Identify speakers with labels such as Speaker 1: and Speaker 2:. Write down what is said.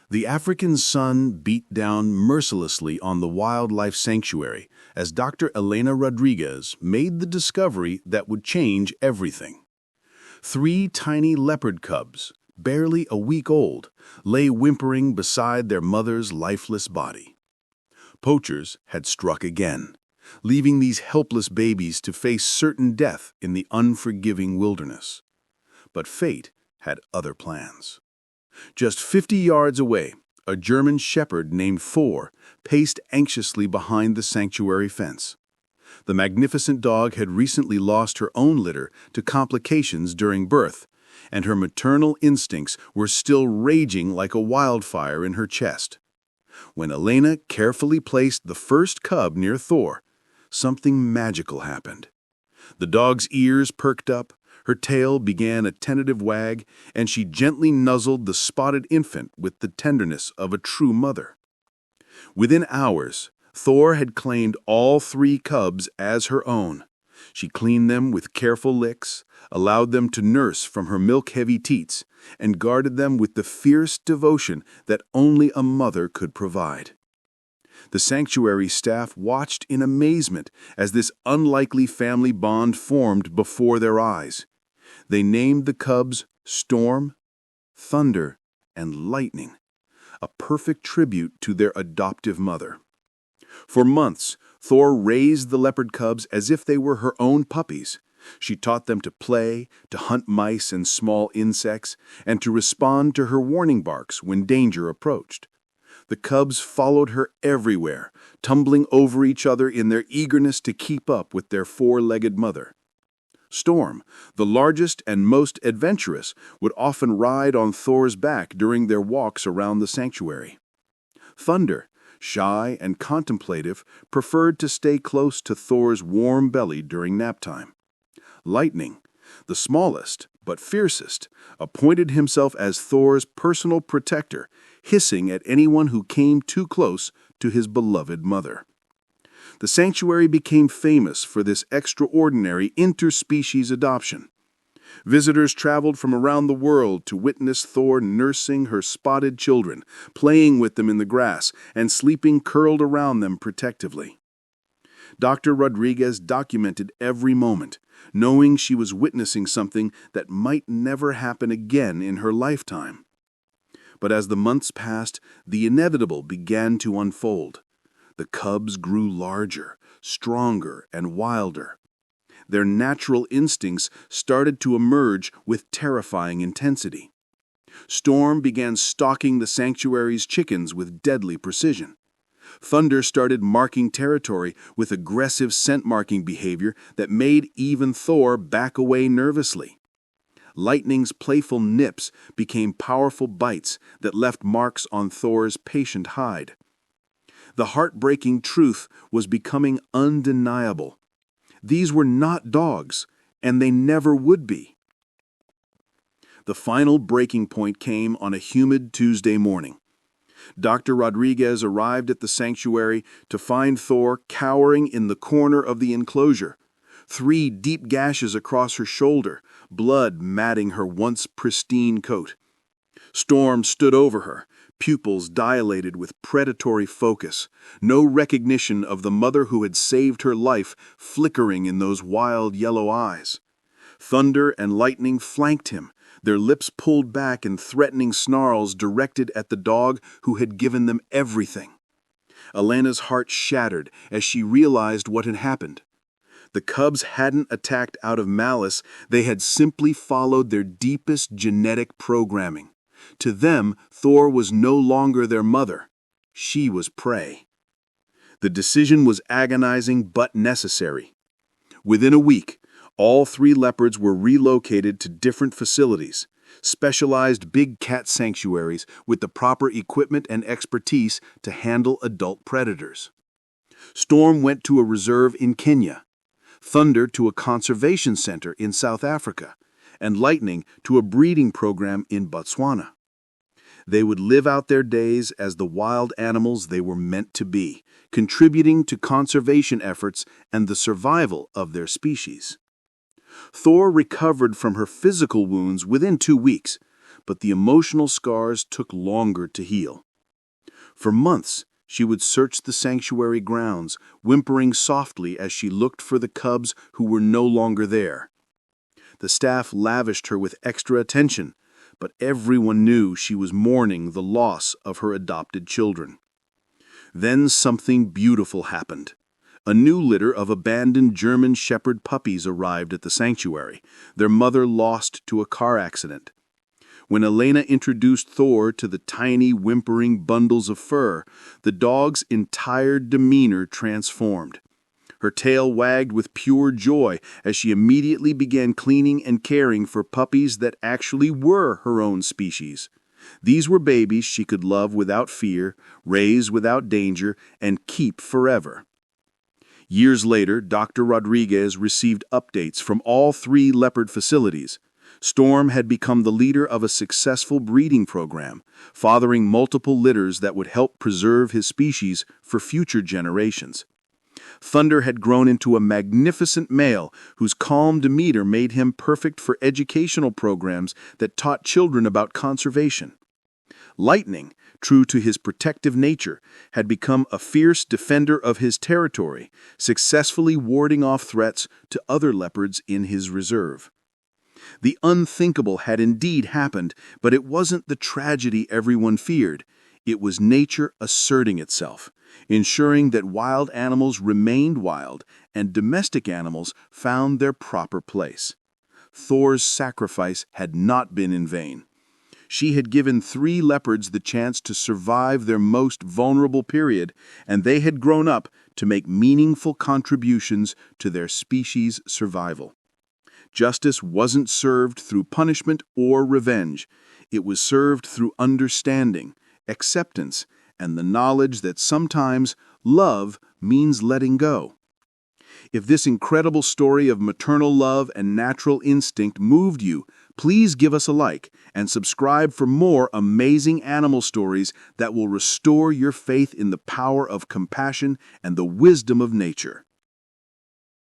Speaker 1: The African sun beat down mercilessly on the wildlife sanctuary as Dr. Elena Rodriguez made the discovery that would change everything. 3 tiny leopard cubs, barely a week old, lay whimpering beside their mother's lifeless body. Poachers had struck again, leaving these helpless babies to face certain death in the unforgiving wilderness. But fate had other plans. Just 50 yards away, a German shepherd named Thor paced anxiously behind the sanctuary fence. The magnificent dog had recently lost her own litter to complications during birth, and her maternal instincts were still raging like a wildfire in her chest. When Elena carefully placed the first cub near Thor, something magical happened. The dog's ears perked up, her tail began a tentative wag, and she gently nuzzled the spotted infant with the tenderness of a true mother. Within hours, Thor had claimed all 3 cubs as her own. She cleaned them with careful licks, allowed them to nurse from her milk-heavy teats, and guarded them with the fierce devotion that only a mother could provide. The sanctuary staff watched in amazement as this unlikely family bond formed before their eyes. They named the cubs Storm, Thunder, and Lightning, a perfect tribute to their adoptive mother. For months, Thor raised the leopard cubs as if they were her own puppies. She taught them to play, to hunt mice and small insects, and to respond to her warning barks when danger approached. The cubs followed her everywhere, tumbling over each other in their eagerness to keep up with their 4-legged mother. Storm, the largest and most adventurous, would often ride on Thor's back during their walks around the sanctuary. Thunder, shy and contemplative, preferred to stay close to Thor's warm belly during nap time. Lightning, the smallest but fiercest, appointed himself as Thor's personal protector, hissing at anyone who came too close to his beloved mother. The sanctuary became famous for this extraordinary interspecies adoption. Visitors traveled from around the world to witness Thor nursing her spotted children, playing with them in the grass, and sleeping curled around them protectively. Dr. Rodriguez documented every moment, knowing she was witnessing something that might never happen again in her lifetime. But as the months passed, the inevitable began to unfold. The cubs grew larger, stronger, and wilder. Their natural instincts started to emerge with terrifying intensity. Storm began stalking the sanctuary's chickens with deadly precision. Thunder started marking territory with aggressive scent-marking behavior that made even Thor back away nervously. Lightning's playful nips became powerful bites that left marks on Thor's patient hide. The heartbreaking truth was becoming undeniable. These were not dogs, and they never would be. The final breaking point came on a humid Tuesday morning. Dr. Rodriguez arrived at the sanctuary to find Thor cowering in the corner of the enclosure, 3 deep gashes across her shoulder, blood matting her once pristine coat. Storm stood over her, pupils dilated with predatory focus, no recognition of the mother who had saved her life flickering in those wild yellow eyes. Thunder and Lightning flanked him, their lips pulled back in threatening snarls directed at the dog who had given them everything. Elena's heart shattered as she realized what had happened. The cubs hadn't attacked out of malice, they had simply followed their deepest genetic programming. To them, Thor was no longer their mother. She was prey. The decision was agonizing but necessary. Within a week, all 3 leopards were relocated to different facilities, specialized big cat sanctuaries with the proper equipment and expertise to handle adult predators. Storm went to a reserve in Kenya, Thunder to a conservation center in South Africa, and Lightning to a breeding program in Botswana. They would live out their days as the wild animals they were meant to be, contributing to conservation efforts and the survival of their species. Thor recovered from her physical wounds within 2 weeks, but the emotional scars took longer to heal. For months, she would search the sanctuary grounds, whimpering softly as she looked for the cubs who were no longer there. The staff lavished her with extra attention, but everyone knew she was mourning the loss of her adopted children. Then something beautiful happened. A new litter of abandoned German Shepherd puppies arrived at the sanctuary, their mother lost to a car accident. When Elena introduced Thor to the tiny, whimpering bundles of fur, the dog's entire demeanor transformed. Her tail wagged with pure joy as she immediately began cleaning and caring for puppies that actually were her own species. These were babies she could love without fear, raise without danger, and keep forever. Years later, Dr. Rodriguez received updates from all 3 leopard facilities. Storm had become the leader of a successful breeding program, fathering multiple litters that would help preserve his species for future generations. Thunder had grown into a magnificent male whose calm demeanor made him perfect for educational programs that taught children about conservation. Lightning, true to his protective nature, had become a fierce defender of his territory, successfully warding off threats to other leopards in his reserve. The unthinkable had indeed happened, but it wasn't the tragedy everyone feared. It was nature asserting itself, ensuring that wild animals remained wild and domestic animals found their proper place. Thor's sacrifice had not been in vain. She had given 3 leopards the chance to survive their most vulnerable period, and they had grown up to make meaningful contributions to their species' survival. Justice wasn't served through punishment or revenge. It was served through understanding, acceptance, and the knowledge that sometimes love means letting go. If this incredible story of maternal love and natural instinct moved you, please give us a like and subscribe for more amazing animal stories that will restore your faith in the power of compassion and the wisdom of nature.